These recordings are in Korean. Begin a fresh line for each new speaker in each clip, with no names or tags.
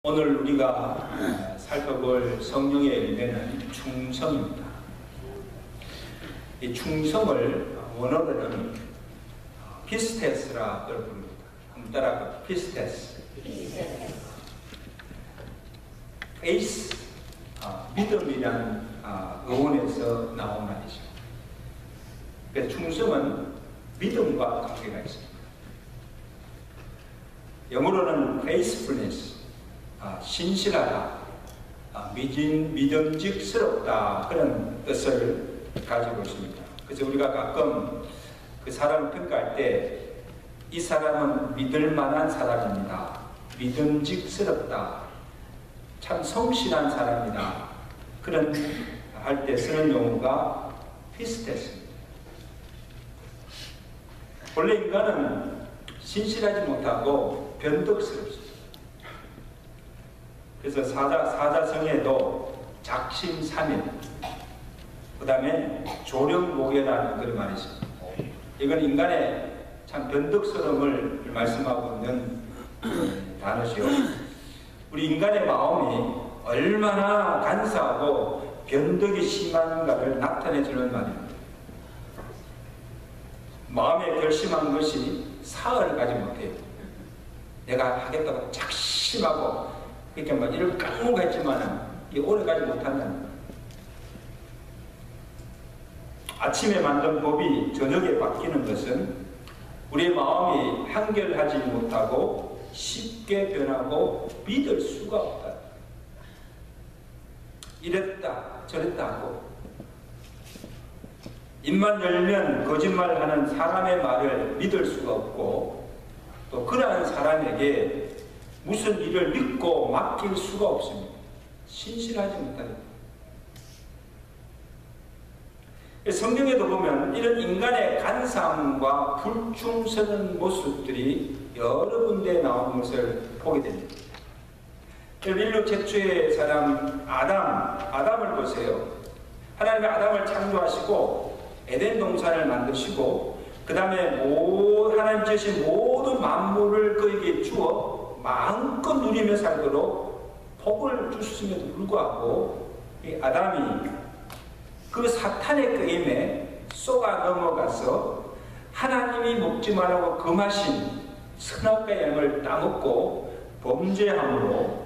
오늘 우리가 살펴볼 성령의 열매는 충성입니다. 이 충성을 원어로는 피스테스라 부릅니다. 한번 따라가 피스테스. 페이스, 믿음이라는 어원에서 나온 말이죠. 그래서 충성은 믿음과 관계가 있습니다. 영어로는 faithfulness, 신실하다, 믿음직스럽다, 그런 뜻을 가지고 있습니다. 그래서 우리가 가끔 그 사람을 평가할 때 이 사람은 믿을 만한 사람입니다, 믿음직스럽다, 참 성실한 사람이다, 그런 할 때 쓰는 용어가 피스테스입니다. 원래 인간은 신실하지 못하고 변덕스럽습니다. 그래서 사자성에도 작심삼일, 그 다음에 조령목외라는 그런 말이 있습니다. 이건 인간의 참 변덕스러움을 말씀하고 있는 단어죠. 우리 인간의 마음이 얼마나 간사하고 변덕이 심한가를 나타내주는 말입니다. 마음에 결심한 것이 사흘을 가지 못해요. 내가 하겠다고 작심하고 이렇게 막 이를 깡무가 했지만 이게 오래 가지 못한다는 거예요. 아침에 만든 법이 저녁에 바뀌는 것은 우리의 마음이 한결하지 못하고 쉽게 변하고 믿을 수가 없다. 이랬다 저랬다 하고 입만 열면 거짓말하는 사람의 말을 믿을 수가 없고, 또 그러한 사람에게 무슨 일을 믿고 맡길 수가 없습니다. 신실하지 못합니다. 성경에도 보면 이런 인간의 간사함과 불충성한 모습들이 여러 군데 나오는 것을 보게 됩니다. 인류 최초의 사람 아담을 보세요. 하나님이 아담을 창조하시고 에덴 동산을 만드시고 그 다음에 하나님 지으신 모든 만물을 그에게 주어 마음껏 누리며 살도록 복을 주셨음에도 불구하고 이 아담이 그 사탄의 게임에 쏘가 넘어가서 하나님이 먹지 말라고 금하신 선악과의 양을 따먹고 범죄함으로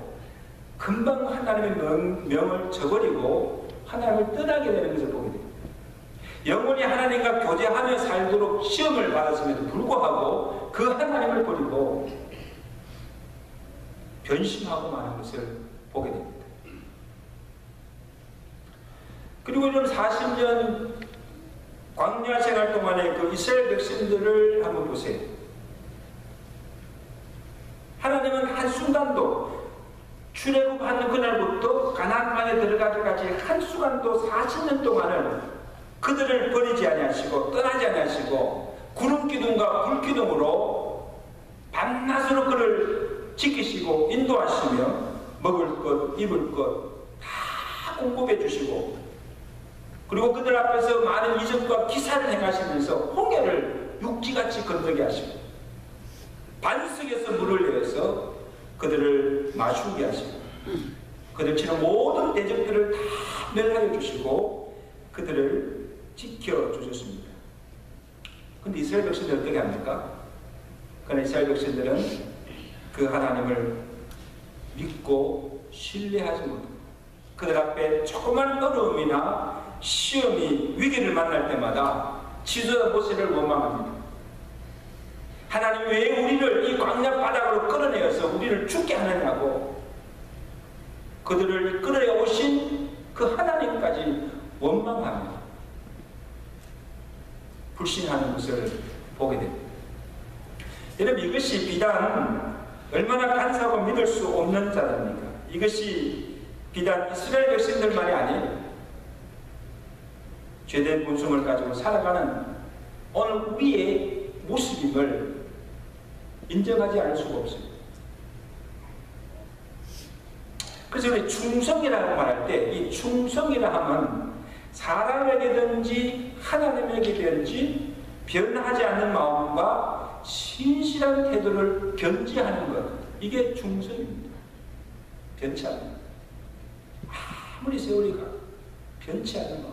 금방 하나님의 명을 저버리고 하나님을 떠나게 되는 것을 보게 됩니다. 영원히 하나님과 교제하며 살도록 시험을 받았음에도 불구하고 그 하나님을 버리고 변심하고 마는 것을 보게 됩니다. 그리고 이런 40년 광야 생활 동안에 그 이스라엘 백성들을 한번 보세요. 하나님은 한순간도 출애굽하는 그날부터 가나안 땅에 들어가기까지 한순간도 40년 동안을 그들을 버리지 아니하시고 떠나지 아니하시고 구름기둥과 불기둥으로 밤낮으로 그를 지키시고 인도하시며 먹을 것, 입을 것 다 공급해 주시고, 그리고 그들 앞에서 많은 이적과 기사를 행하시면서 홍해를 육지같이 건너게 하시고 반석에서 물을 내어서 그들을 마시게 하시고 그들 치는 모든 대적들을 다 멸하여 주시고 그들을 지켜주셨습니다. 그런데 이스라엘 백성들은 어떻게 합니까? 그러나 이스라엘 백성들은 그 하나님을 믿고 신뢰하지 못합니다. 그들 앞에 조그만 어려움이나 시험이 위기를 만날 때마다 지도자 모세를 원망합니다. 하나님 왜 우리를 이 광야 바닥으로 끌어내어서 우리를 죽게 하느냐고 그들을 끌어내 오신 그 하나님까지 원망합니다. 불신하는 것을 보게 됩니다. 여러분, 이것이 비단 얼마나 간사하고 믿을 수 없는 자입니까? 이것이 비단 이스라엘 백성들만이 아니에요. 죄된 본성을 가지고 살아가는 오늘 우리의 모습임을 인정하지 않을 수가 없습니다. 그래서 우리 충성이라고 말할 때 이 충성이라 하면 사람에게든지 하나님에게든지 변하지 않는 마음과 신실한 태도를 견지하는 것, 이게 충성입니다. 변치 않는 것. 아무리 세월이 가 변치 않는 것.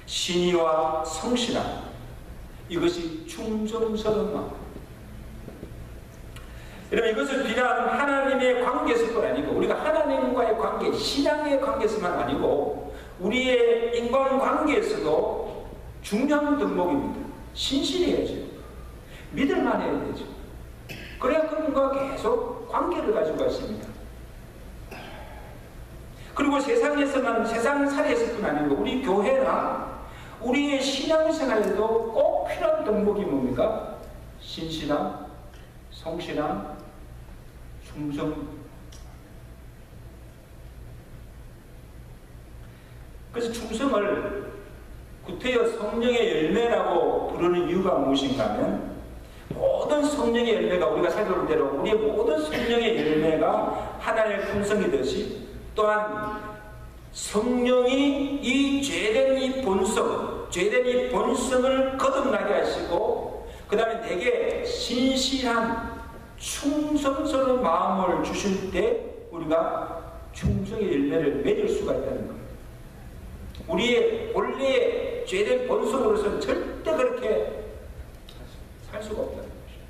신의와 성실함, 이것이 충성스러운 마음. 여러분, 이것을 비단 하나님의 관계에서뿐 아니고 우리가 하나님과의 관계, 신앙의 관계에서만 아니고 우리의 인간관계에서도 중요한 덕목입니다. 신실해야죠. 믿을만 해야 되죠. 그래야 그분과 계속 관계를 가지고 갈 수 있습니다. 그리고 세상에서만, 세상살이에서뿐 아니고 우리 교회나 우리의 신앙생활에도 꼭 필요한 덕목이 뭡니까? 신실함, 성실함, 충성. 그래서 충성을 구태여 성령의 열매라고 부르는 이유가 무엇인가 하면, 모든 성령의 열매가, 우리가 살펴볼 대로 우리의 모든 성령의 열매가 하나님의 품성이듯이, 또한 성령이 이 죄된 이 본성, 죄된 이 본성을 거듭나게 하시고 그 다음에 내게 신실한 충성스러운 마음을 주실 때 우리가 충성의 열매를 맺을 수가 있다는 거예요. 우리의 원래의 죄된 본성으로서는 절대 그렇게 살 수가 없다는 것이죠.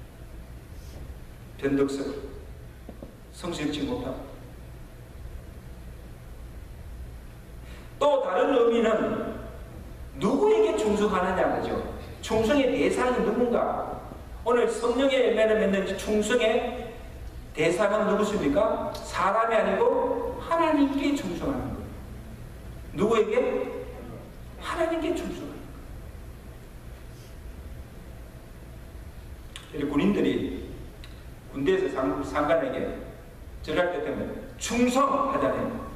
변덕스러워, 성실치 못하고. 또 다른 의미는 누구에게 충성하느냐 그죠? 충성의 대상이 누군가? 오늘 성령의 열매를 맺는 충성의 대상은 누구십니까? 사람이 아니고 하나님께 충성하는 거예요. 누구에게? 하나님께 충성하는 거예요. 군인들이 군대에서 상관에게 절할 때 되면 충성하잖아요.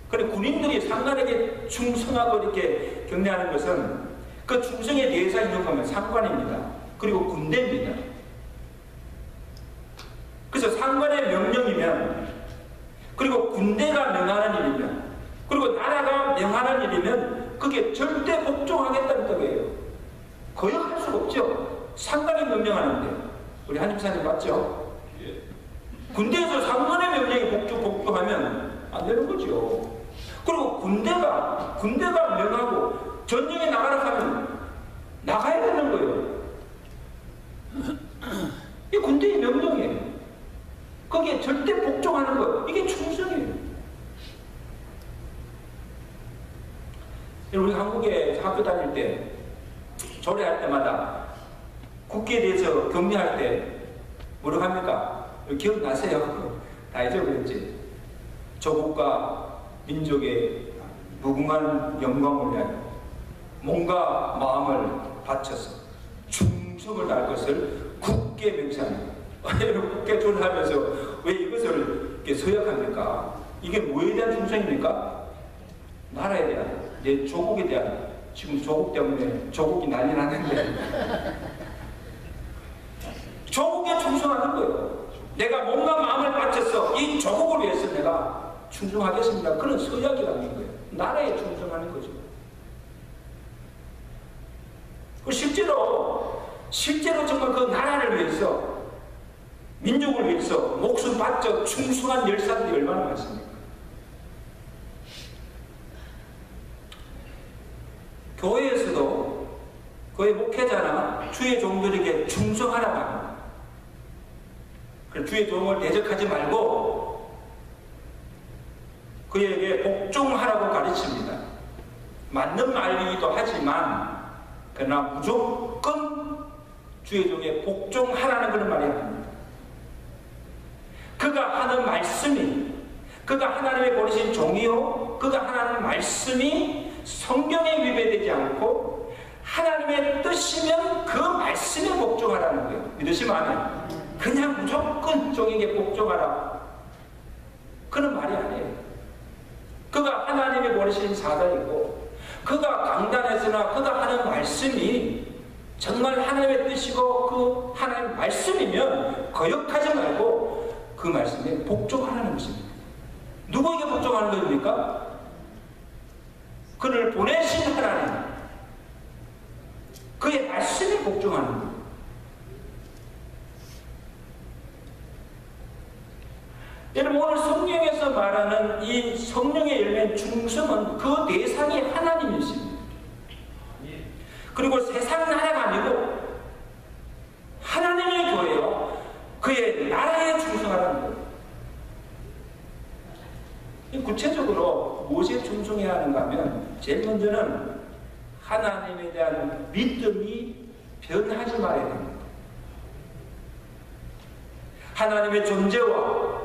그런데 군인들이 상관에게 충성하고 이렇게 격려하는 것은 그 충성의 대상이 있는 거면 상관입니다. 그리고 군대입니다. 그래서 상관의 명령이면, 그리고 군대가 명하는 일이면, 그리고 나라가 명하는 일이면 그게 절대 복종하겠다는 뜻이에요. 거역할 수가 없죠. 상관이 명령하는데. 우리 한집사님 맞죠? 군대에서 상관의 명령에 복종하면 안 되는 거죠. 그리고 군대가 명하고 전쟁에 나가라 하면 나가야 되는 거예요. 이게 군대의 명령이에요. 거기에 절대 복종하는 거예요. 이게 충성이에요. 우리 한국에 학교 다닐 때 조례할 때마다 국기에 대해서 격려할 때 뭐라고 합니까? 기억나세요? 다 잊어버렸지? 조국과 민족의 무궁한 영광을 위하여 몸과 마음을 바쳐서 충성을 다할 것을 굳게 맹세합니다. 굳게 존하면서 왜 이것을 이렇게 서약합니까? 이게 뭐에 대한 충성입니까? 나라에 대한, 내 조국에 대한. 지금 조국 때문에 조국이 난리 났는데 조국에 충성하는 거예요. 내가 몸과 마음을 바쳐서 이 조국을 위해서 내가 충성하겠습니다. 그런 서약이라는 거예요. 나라에 충성하는 거죠. 실제로 정말 그 나라를 위해서, 민족을 위해서 목숨 바쳐 충성한 열사들이 얼마나 많습니까? 교회에서도 교회 목회자나 주의 종들에게 충성하라고 합니다. 주의 종을 대적하지 말고 그에게 복종하라고 가르칩니다. 맞는 말이기도 하지만 그러나 무조건 주의 종에 복종하라는 그런 말이 아닙니다. 그가 하는 말씀이, 그가 하나님의 보내신 종이요, 그가 하는 말씀이 성경에 위배되지 않고 하나님의 뜻이면 그 말씀에 복종하라는 거예요. 믿으시면 안 돼요. 그냥 무조건 종에게 복종하라, 그런 말이 아니에요. 그가 하나님이 보내신 사자이고 그가 강단에서나 그가 하는 말씀이 정말 하나님의 뜻이고 그 하나님의 말씀이면 거역하지 말고 그 말씀에 복종하라는 것입니다. 누구에게 복종하는 것입니까? 그를 보내신 하나님, 그의 말씀에 복종하는 것. 여러분, 오늘 성경에서 말하는 이 성령의 열매인 충성은 그 대상이 하나님이십니다. 그리고 세상 나라가 아니고 하나님의 교회요, 그의 나라에 충성하라는 거예요. 구체적으로 무엇에 충성해야 하는가 하면, 제일 먼저는 하나님에 대한 믿음이 변하지 말아야 됩니다. 하나님의 존재와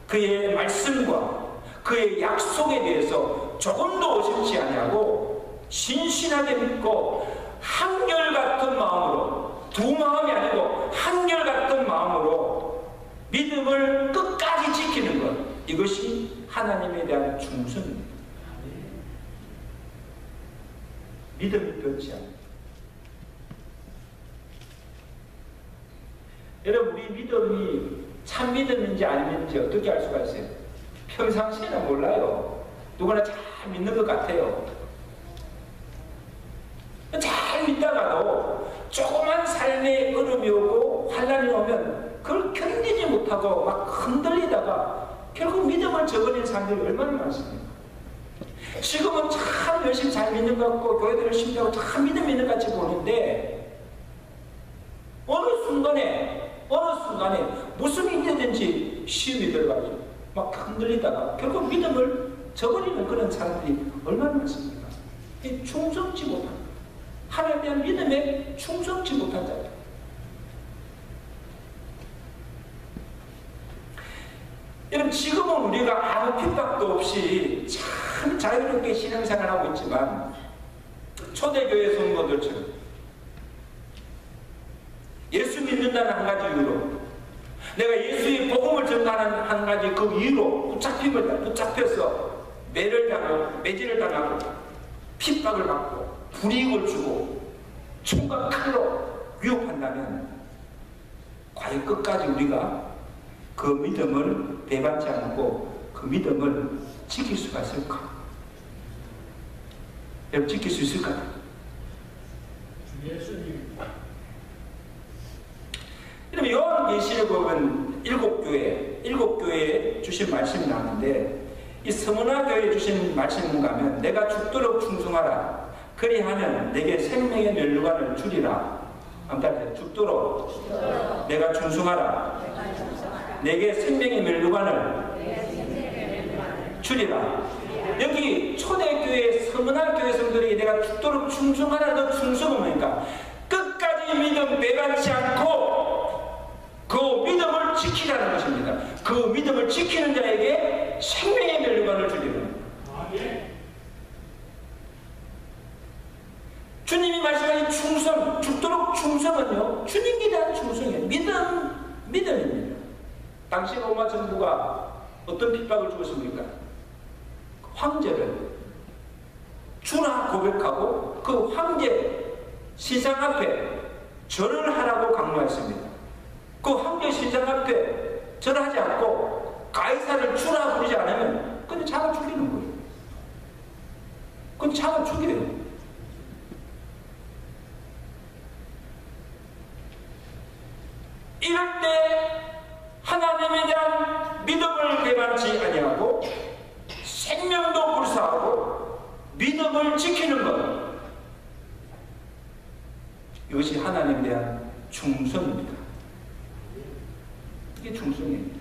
그의 말씀과 그의 약속에 대해서 조금도 어심치 아니하고 신실하게 믿고 한결같은 마음으로, 두 마음이 아니고 한결같은 마음으로 믿음을 끝까지 지키는 것, 이것이 하나님에 대한 충성입니다. 믿음이 변치 않습니다. 여러분, 우리 믿음이 참 믿음인지 아닌지 어떻게 알 수가 있어요? 평상시에는 몰라요. 누구나 잘 믿는 것 같아요. 잘 믿다가도 조그만 삶의 어려움이 오고 환난이 오면 그걸 견디지 못하고 막 흔들리다가 결국 믿음을 저버린 사람들이 얼마나 많습니까? 지금은 참 열심히 잘 믿는 것 같고 교회도 열심히 하고 참 믿음 있는 것 같이 보는데, 어느 순간에 무슨 일이든지 시험이 들어가지고 막 흔들리다가 결국 믿음을 저버리는 그런 사람들이 얼마나 많습니까? 충성치 못한, 하나님에 대한 믿음에 충성치 못한 자들. 여러분, 지금은 우리가 아무 핍박도 없이 참 자유롭게 신앙생활하고 있지만, 초대교회 성도들처럼 예수 믿는다는 한 가지 이유로, 내가 예수의 복음을 전하는 한 가지 그 이유로 붙잡혀서 매질을 당하고 핍박을 받고 불이익을 주고 총과 칼로 위협한다면, 과연 끝까지 우리가 그 믿음을 배반치 않고 그 믿음을 지킬 수가 있을까? 여러분, 지킬 수 있을까요? 여러분, 요한계시록 보면 일곱 교회에 주신 말씀이 나오는데, 이 스무나 교회에 주신 말씀이 뭔가 하면, 내가 죽도록 충성하라. 그리하면 내게 생명의 면류관을 주리라. 아무튼 죽도록 내가 충성하라. 내게 생명의 면류관을 주리라. 여기 초대교회 스무나 교회 성도들에게 내가 죽도록 충성하라는 충성은 뭡니까? 끝까지 믿음 배반치 않고 그 믿음을 지키라는 것입니다. 그 믿음을 지키는 자에게 생명의 면류관을 주리라. 주님이 말씀하신 충성, 죽도록 충성은요, 주님께 대한 충성이에요. 믿음입니다. 당시 로마 정부가 어떤 핍박을 주었습니까? 황제를 주라 고백하고 그 황제 시장 앞에 절을 하라고 강요했습니다. 그 황제 시장 앞에 절하지 않고 가이사를 주라 부르지 않으면 그건 잡아 죽이는 거예요. 그건 잡아 죽여요. 이럴 때 하나님에 대한 믿음을 배반치 아니하고 생명도 불사하고 믿음을 지키는 것, 이것이 하나님에 대한 충성입니다. 이게 충성입니다.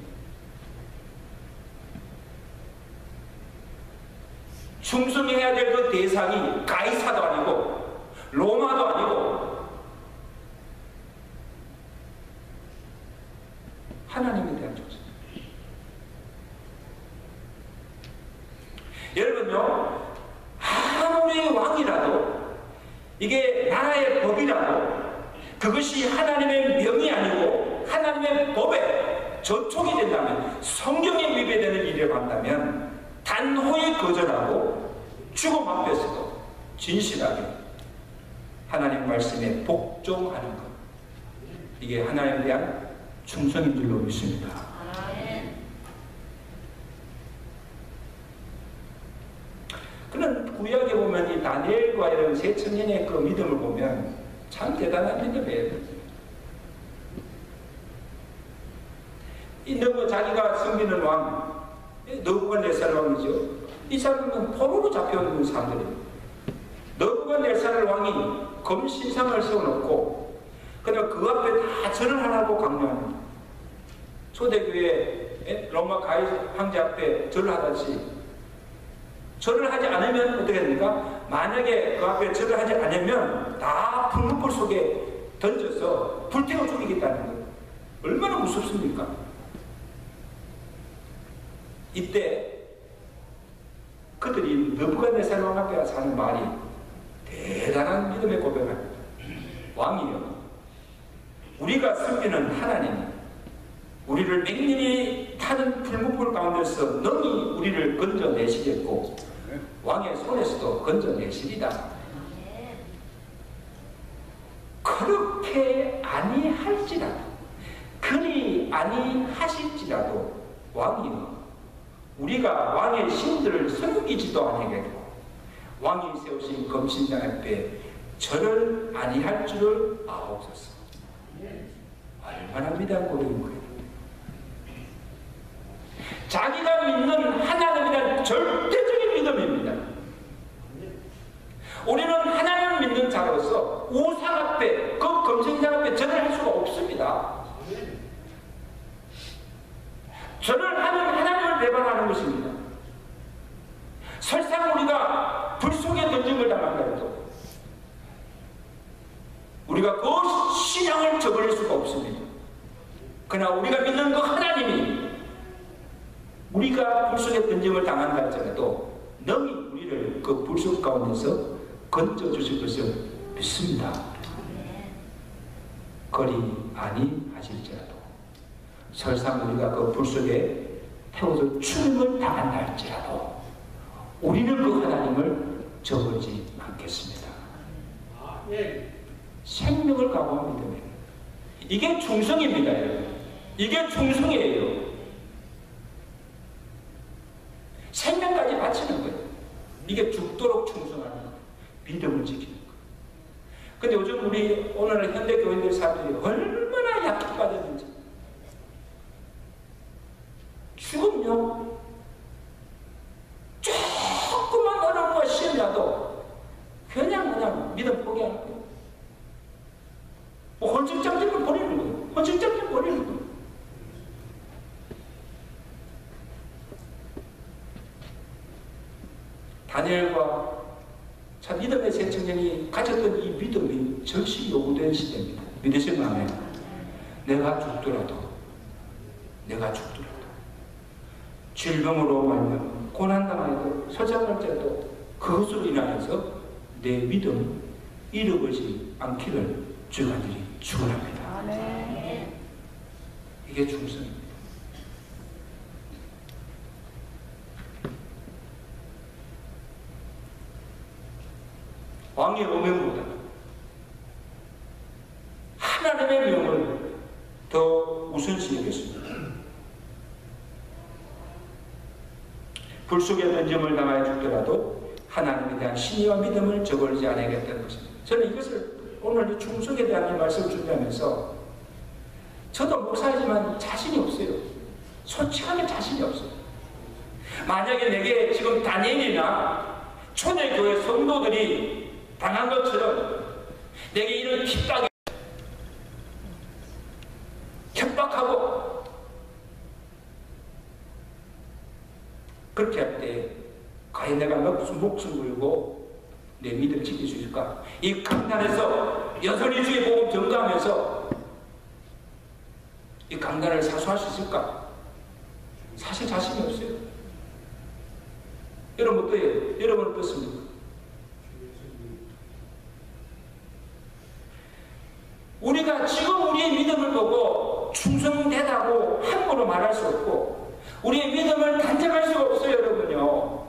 충성해야 될 그 대상이 가이사도 아니고 로마도 아니고 하나님에 대한 충성. 여러분요, 아무리 왕이라도, 이게 나라의 법이라도, 그것이 하나님의 명이 아니고 하나님의 법에 저촉이 된다면, 성경에 위배되는 일이라고 한다면 단호히 거절하고 죽음 앞에서도 진실하게 하나님 말씀에 복종하는 것, 이게 하나님에 대한 충성인 줄로 믿습니다. 그런 구약에 보면 이 다니엘과 이런 세 청년의 그 믿음을 보면 참 대단한 믿음이에요. 이 너무 자기가 섬기는 왕, 느부갓네살 왕이죠. 이 사람은 포로로 잡혀온 사람들입니다. 느부갓네살 왕이 금신상을 세워놓고 그냥 그 앞에 다 절을 하라고 강요합니다. 초대교회 로마 가이 황제 앞에 절을 하듯이 절을 하지 않으면 어떻게 됩니까? 만약에 그 앞에 절을 하지 않으면 다 불문불 속에 던져서 불태워 죽이겠다는 거예요. 얼마나 무섭습니까? 이때 그들이 느부갓네살 왕 앞에 가서 하는 말이 대단한 믿음의 고백입니다. 왕이여, 우리가 섬기는 하나님이 우리를 맹렬히 타는 불문불 가운데서 능히 우리를 건져내시겠고 왕의 손에서도 건져내시리다. 그렇게 아니할지라도, 그리 아니하실지라도 왕이여, 우리가 왕의 신들을 섬기지도 아니하겠고 왕이 세우신 금신상 앞에 절을 아니할 줄을 아옵소서. 얼마나 위대한 고백인 거예요. 자기가 믿는 하나님에 대한 절대적인 믿음입니다. 우리는 하나님을 믿는 자로서 우상 앞에, 그 금신상 앞에 절을 할 수가 없습니다. 절을 하는 하나님을 배반하는 것입니다. 설상 우리가 불 속에 던짐을 당한다 해도 우리가 그 신앙을 저버릴 수가 없습니다. 그러나 우리가 믿는 그 하나님이 우리가 불 속에 던짐을 당한다 할지라도 능히 우리를 그 불 속 가운데서 건져주실 것을 믿습니다. 거리 아니하실지라도 설상 우리가 그 불 속에 태워서 죽음을 당한다 할지라도 우리는 그 하나님을 저버리지 않겠습니다. 생명을 각오한 믿음이에요. 이게 충성입니다, 여러분. 이게 충성이에요. 생명까지 바치는 거예요. 이게 죽도록 충성하는 거예요. 믿음을 지키는 거예요. 근데 요즘 우리 오늘 현대 교인들 사람들이 얼마나 약속받았는지. 죽음요, 조금만 어려운 거 시험이라도 그냥 믿음 포기하는 거예요. 뭐 헌증장집을 버리는 거예요. 헌증장집 버리는 거예요. 다니엘과 참 믿음의 세 청년이 가졌던 이 믿음이 절실히 요구된 시대입니다. 믿으시면 내가 죽더라도 질병으로 말면 고난당하여도 서장할지라도 그것으로 인하여서 내 믿음 잃어버리지 않기를 주가 들이 축원합니다. 이게 충성입니다. 왕의 오명보다 하나님의 명을 더 우선시 여겼습니다. 불 속에 던짐을 당하여 죽더라도 하나님에 대한 신의와 믿음을 저버리지 않아야겠다는 것입니다. 저는 이것을 오늘 이 충성에 대한 이 말씀을 준비하면서 저도 목사이지만 자신이 없어요. 솔직하게 자신이 없어요. 만약에 내게 지금 다니엘이나 초대교회 성도들이 당한 것처럼 내게 이런 협박하고 그렇게 할 때 과연 내가 목숨 걸고 내 믿음을 지킬 수 있을까? 이 강단에서 여전히 주의 복음 전가하면서 이 강단을 사수할 수 있을까? 사실 자신이 없어요. 여러분 어때요? 여러분 어떻습니까? 우리가 지금 우리의 믿음을 보고 충성되다고 함부로 말할 수 없고 우리의 믿음을 단정할 수가 없어요, 여러분요.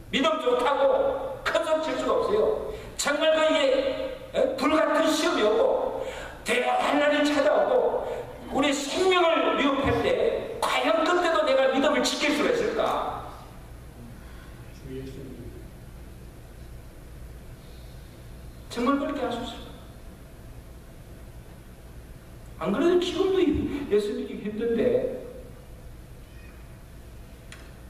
믿음 좋다고 큰 소리 칠 수가 없어요. 정말 그게 불같은 시험이 오고 대단한 날이 찾아오고 우리 생명을 위협할 때 과연 그때도 내가 믿음을 지킬 수가 있을까? 정말 그렇게 할 수 있을까? 안 그래도 지금도 예수 믿기 힘든데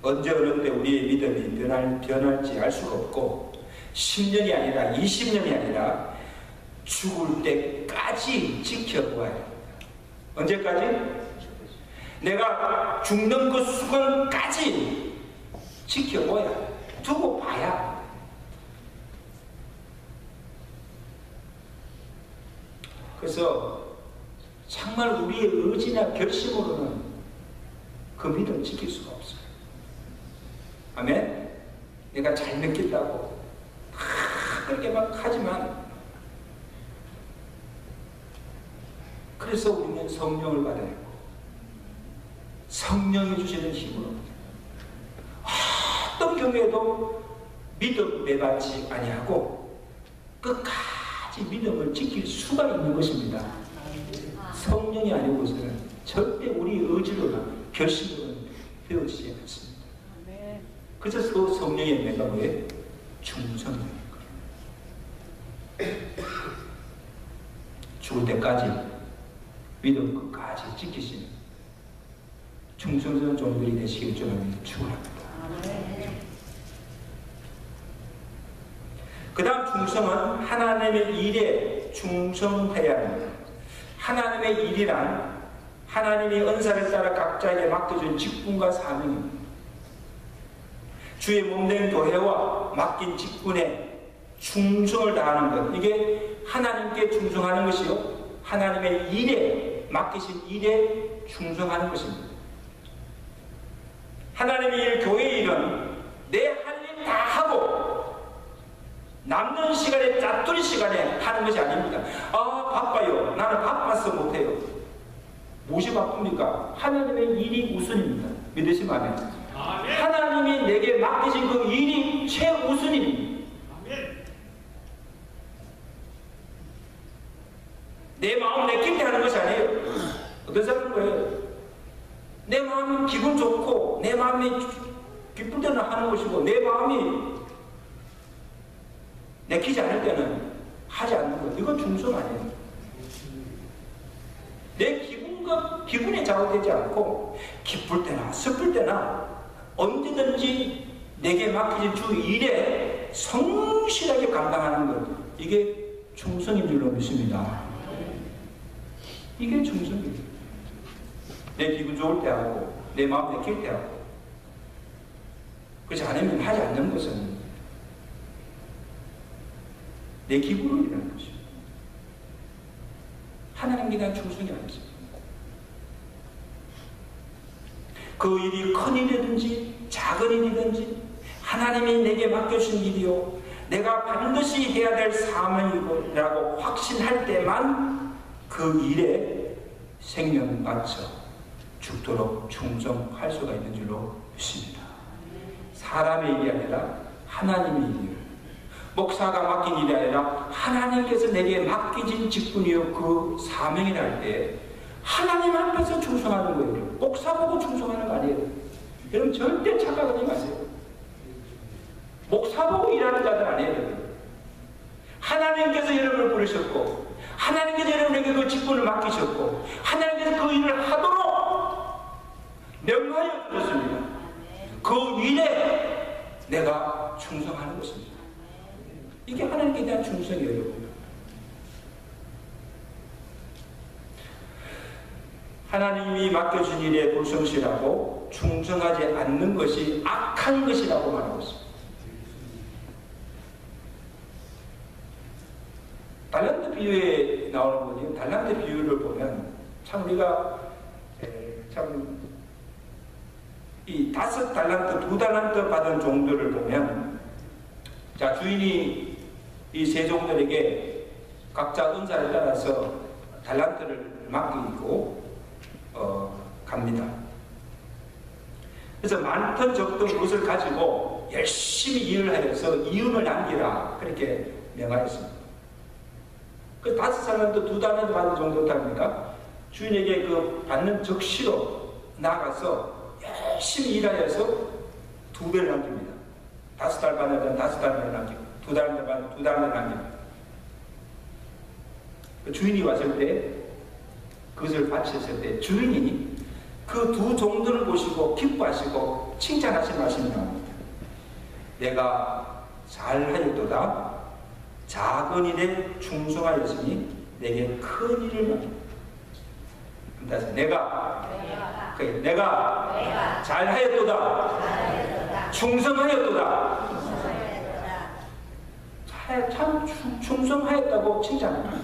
언제 어느 때 우리의 믿음이 변할지 알 수가 없고 10년이 아니라 20년이 아니라 죽을 때까지 지켜보아야 합니다. 언제까지? 내가 죽는 그 순간까지 지켜보아야 두고 봐야. 그래서 정말 우리의 의지나 결심으로는 그 믿음을 지킬 수가 없어요. 아멘? 내가 잘 믿겠다고 그렇게 막 하지만 그래서 우리는 성령을 받아야 하고 성령이 주시는 힘으로 어떤 경우에도 믿음 매받지 아니하고 끝까지 믿음을 지킬 수가 있는 것입니다. 성령이 아니고서는 절대 우리 의지로나 결심으로는 되어지지 않습니다. 그래서 그 성령의 매가 뭐예요? 충성입니다. 죽을 때까지 믿음 끝까지 지키시는 충성스러운 종들이 되시길 저는 축원합니다. 그 다음 충성은 하나님의 일에 충성해야 합니다. 하나님의 일이란 하나님이 은사를 따라 각자에게 맡겨준 직분과 사명입니다. 주의 몸된 교회와 맡긴 직분에 충성을 다하는 것, 이게 하나님께 충성하는 것이요 하나님의 일에 맡기신 일에 충성하는 것입니다. 하나님의 일, 교회의 일은 내 할 일 다 하고 남는 시간에 짜투리 시간에 하는 것이 아닙니다. 아 바빠요. 나는 바빠서 못해요. 무엇이 바쁩니까? 하나님의 일이 우선입니다. 믿으시면 아멘. 하나님이 내게 맡기신 그 일이 최우선입니다. 내 마음 내킬 때 하는 것이 아니에요. 어떤 사람은 거예요? 내 마음이 기분 좋고 내 마음이 기쁠 때는 하는 것이고 내 마음이 내키지 않을 때는 하지 않는 것. 이건 충성 아니에요. 내 기분에 좌우되지 않고 기쁠 때나 슬플 때나 언제든지 내게 맡겨진 주 일에 성실하게 감당하는 것, 이게 충성인 줄로 믿습니다. 이게 충성이에요. 내 기분 좋을 때 하고 내 마음 내킬 때 하고. 그렇지 않으면 하지 않는 것은 내 기분으로 일하는 것이죠. 하나님께 대한 충성이 아니죠. 그 일이 큰 일이든지 작은 일이든지 하나님이 내게 맡겨주신 일이요 내가 반드시 해야 될 사명이라고 확신할 때만 그 일에 생명 바쳐 죽도록 충성할 수가 있는 줄로 믿습니다. 사람의 일이 아니라 하나님의 일이요 목사가 맡긴 일이 아니라 하나님께서 내게 맡기진 직분이요 그 사명이라 할 때 하나님 앞에서 충성하는 거예요. 목사 보고 충성하는 거 아니에요. 여러분 절대 착각하지 마세요. 목사 보고 일하는 자들 아니에요. 하나님께서 여러분을 부르셨고 하나님께서 여러분에게 그 직분을 맡기셨고 하나님께서 그 일을 하도록 명하여 주셨습니다. 그 일에 내가 충성하는 것입니다. 이게 하나님께 대한 충성이에요. 여러분. 하나님이 맡겨준 일에 불성실하고 충성하지 않는 것이 악한 것이라고 말하고 있습니다. 달란트 비유에 나오는 거죠. 달란트 비유를 보면 참 우리가 참 이 5달란트, 2달란트 받은 종들을 보면 자 주인이 이 세 종들에게 각자 은사를 따라서 달란트를 맡기고 갑니다. 그래서 많든 적든 그것을 가지고 열심히 일을 하여서 이윤을 남기라 그렇게 명하였습니다. 그 5달란트, 2달란트 받은 정도 합니까? 주인에게 그 받는 적시로 나가서 열심히 일하여서 2배를 남깁니다. 5달 받으면 5달을 남기고 2달을 받으면 2달을 남깁니다. 그 주인이 왔을 때 그것을 바쳤을 때 주인이 그 두 종들을 보시고 기뻐하시고 칭찬하신 말씀이 나옵니다. 내가 잘하였도다. 작은 일에 충성하였으니 내게 큰 일을 맡겼다. 내가 잘하였도다. 충성하였도다. 참 충성하였다고 칭찬합니다.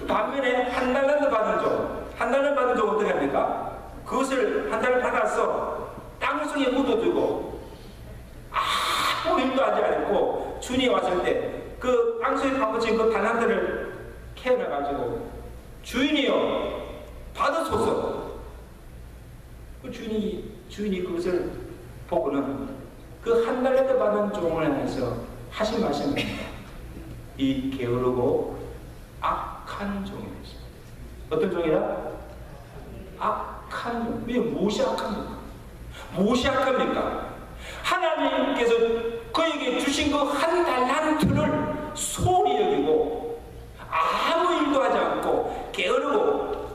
반면에 한 달란트 받은 종, 한 달란트 받은 종 어떻게 합니까? 그것을 한 달을 받아서 땅속에 묻어두고 아무 일도 하지 않고 주인이 왔을 때 그 땅속에 파묻힌 그 달란트를 캐내가지고 주인이요 받으소서. 그 주인이 그것을 보고는 그 한 달란트 받은 종을 향해서 하신 말씀입니다. 이 게으르고 악한 종이었어요. 어떤 종이라? 악한 종. 왜 무엇이 악합니까? 무엇이 악합니까? 하나님께서 그에게 주신 그 한 달란트를 소홀히 여기고 아무 일도 하지 않고 게으르고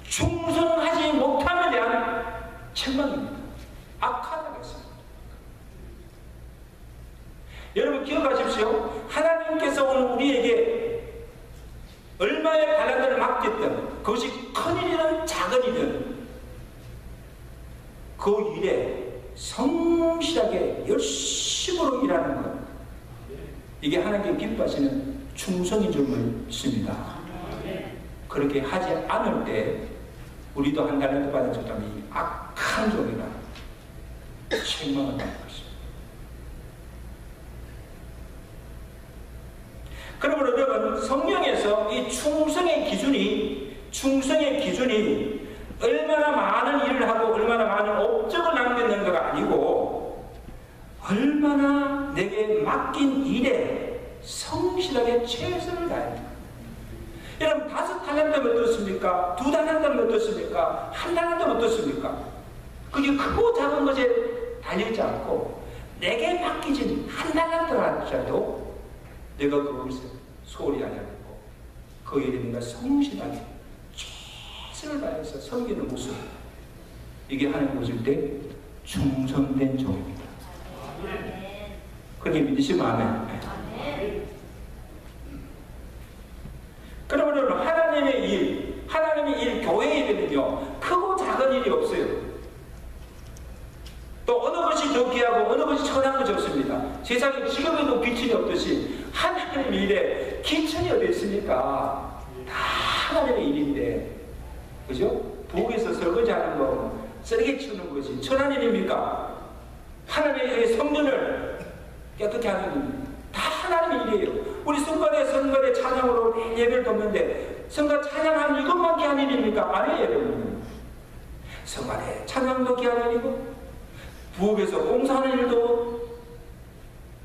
충성하지 못함에 대한 책망입니다. 악하다고 했습니다. 여러분 기억하십시오. 하나님께서 오늘 우리에게 얼마의 달란트를 맡겼든 그것이 큰 일이든 작은 일이든 그 일에 성실하게 열심으로 일하는 것, 이게 하나님께 기뻐하시는 충성인 줄 믿습니다. 그렇게 하지 않을 때 우리도 한 달란트 받은 자들이 악한 종이라 책망을 받는 것입니다. 그러므로 여러분 성경에서 이 충성의 기준이 얼마나 많은 일을 하고 얼마나 많은 업적을 남겼는가가 아니고 얼마나 내게 맡긴 일에 성실하게 최선을 다했는가. 여러분 5달란트면 어떻습니까? 2달란트면 어떻습니까? 1달란트면 어떻습니까? 그게 크고 작은 것에 달리지 않고 내게 맡기진 1달란트라도 내가 그것을 소홀히 하지 않고 그 일에 내가 성실하게 최선을 다해서 섬기는 모습, 이게 하나님 보실 때 충성된 종입니다. 그렇게 믿으시면 아멘. 그러면 하나님의 일, 교회의 일은요 크고 작은 일이 없어요. 또 어느 것이 더 귀하고 어느 것이 천한 것이 없습니다. 세상에 지금에도 기천이 없듯이 하나님의 일에 기천이 어디 있습니까? 다 하나님의 일인데, 그죠? 부엌에서 설거지하는 거, 쓰레기 치우는 것이 천한 일입니까? 하나님의 성전을 깨끗게 하는 일, 다 하나님의 일이에요. 우리 성가대 찬양으로 예배를 돕는데 성가 찬양하는 이것만 귀한 일입니까? 아니에요, 여러분. 성가대 찬양도 귀한 일이고 부엌에서 공사하는 일도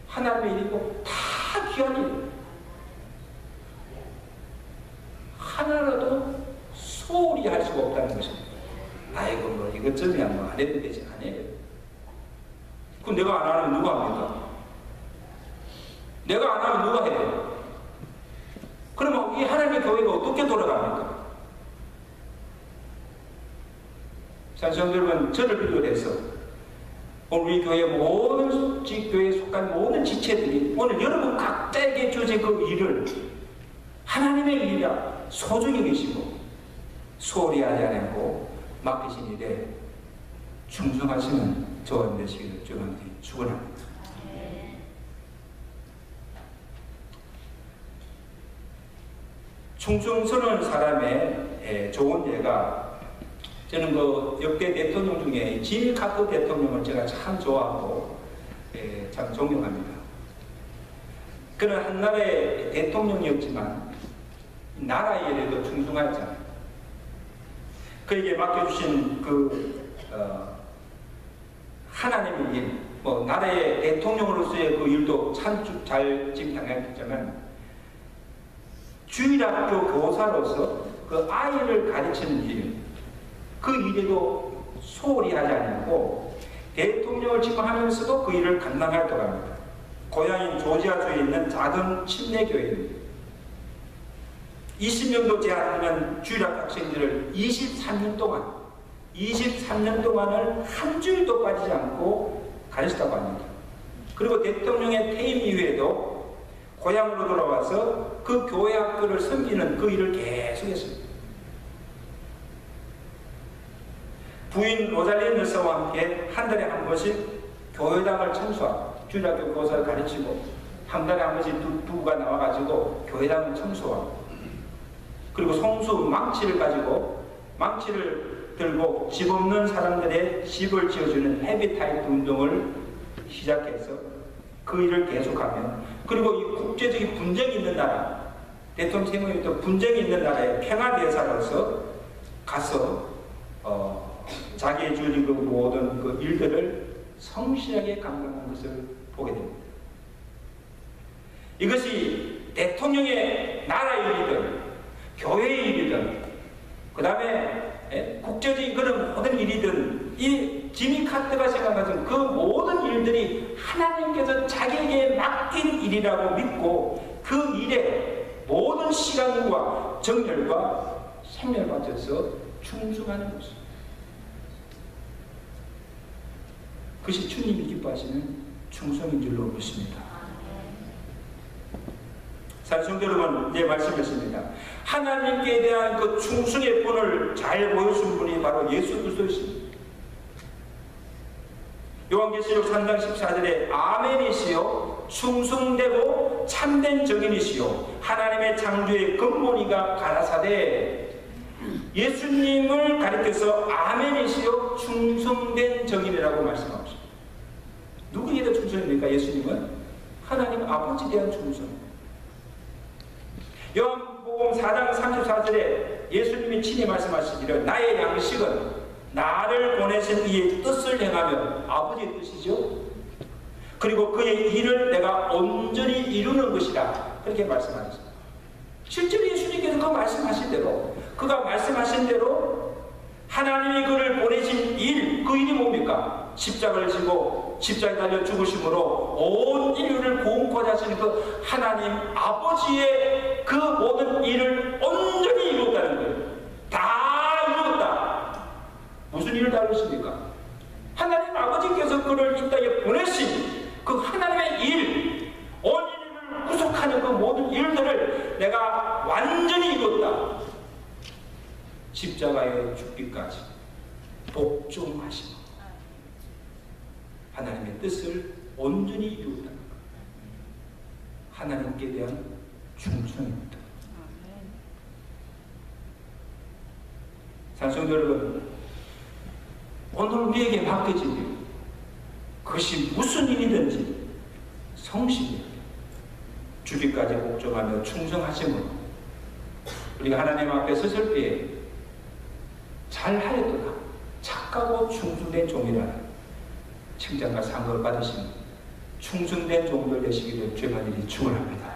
하나님의 일이고 다 귀한 일이에요. 하나라도 소홀히 할 수가 없다는 것입니다. 아이고 뭐 이것저것이야 뭐 안 해도 되지, 안 해요. 그럼 내가 안 하면 누가 합니까? 내가 안 하면 누가 해요? 그러면 이 하나님의 교회가 어떻게 돌아갑니까? 산성 여러분, 저를 비롯해서 오늘 우리 교회 모든 교회에 속한 모든 지체들이 오늘 여러분 각자에게 주어진 그 일을 하나님의 일이라 소중히 계시고 소홀히 하지 않고 맡기신 일에 충성하시는 저와 되시기를 주님께 축원합니다. 충성스러운 사람의 좋은 예가, 저는 그 역대 대통령 중에 짐 카터 대통령을 제가 참 좋아하고 참 존경합니다. 그는 한 나라의 대통령이었지만 나라의 일에도 충성하였잖아요. 그에게 맡겨주신 하나님의 일, 뭐 나라의 대통령으로서의 그 일도 참 잘 당했지만 주일학교 교사로서 그 아이를 가르치는 일, 그 일에도 소홀히 하지 않고 대통령을 지망하면서도 그 일을 감당하였다고 합니다. 고향인 조지아주에 있는 작은 침례교회입니다. 20명도 제한하면 주일학 학생들을 23년 동안 23년 동안을 한 주일도 빠지지 않고 가르쳤다고 합니다. 그리고 대통령의 퇴임 이후에도 고향으로 돌아와서 그 교회 학교를 섬기는 그 일을 계속했습니다. 부인 로잘리 너스와 함께 한 달에 한 번씩 교회당을 청소하고, 주일학교 교사를 가르치고 한 달에 한 번씩 부부가 나와가지고 교회당을 청소하고, 그리고 성수 망치를 가지고 망치를 들고 집 없는 사람들의 집을 지어주는 헤비타이트 운동을 시작해서 그 일을 계속하면, 그리고 이 국제적인 분쟁이 있는 나라, 대통령 세명이 분쟁이 있는 나라의 평화대사로서 가서 자기의 주어진 그 모든 그 일들을 성실하게 감당한 것을 보게 됩니다. 이것이 대통령의 나라의 일이든 교회의 일이든 그 다음에 국제적인 그런 모든 일이든 이 지미 카트가 생각하는 그 모든 일들이 하나님께서 자기에게 맡긴 일이라고 믿고 그 일에 모든 시간과 정열과 생명을 바쳐서 충성하는 것입니다. 그것이 주님이 기뻐하시는 충성인 줄로 믿습니다. 사랑성도 여러분, 네, 말씀했습니다. 하나님께 대한 그 충성의 본을 잘 보여준 분이 바로 예수 그리스도이십니다. 요한계시록 3장 14절에 아멘이시요 충성되고 참된 정인이시요 하나님의 창조의 근본이가 가라사대, 예수님을 가리켜서 아멘이시요 충성된 정인이라고 말씀하고 있습니다. 누구에게 대한 충성입니까? 예수님은 하나님 아버지에 대한 충성. 요한복음 4장 34절에 예수님이 친히 말씀하시기를 나의 양식은 나를 보내신 이의 뜻을 행하며, 아버지의 뜻이죠. 그리고 그의 일을 내가 온전히 이루는 것이다. 그렇게 말씀하셨습니다. 실제로 예수님께서 그 말씀하신 대로, 그가 말씀하신 대로 하나님이 그를 보내신 일, 그 일이 뭡니까? 십자가를 지고 십자가에 달려 죽으심으로 온 인류를 구원코자 하시는 그 하나님 아버지의 그 모든 일을 온전히 이루었다는 거예요. 다 이루었다. 무슨 일을 다 이루었습니까? 하나님 아버지께서 그를 이 땅에 보내신 그 하나님의 일, 온 인류를 구속하는 그 모든 일들을 내가 완전히 이루었다. 십자가의 죽기까지 복종하시고 하나님의 뜻을 온전히 이루었다. 하나님께 대한 충성입니다. 사랑하는 성도 여러분, 오늘 우리에게 맡겨진 일, 그것이 무슨 일이든지 성실히 죽기까지 복종하며 충성하심으로 우리가 하나님 앞에 섰을 때에 잘하였도다, 착하고 충성된 종이라는 칭찬과 상급을 받으시는 충성된 종들 되시기를 주의 간절히 축원합니다.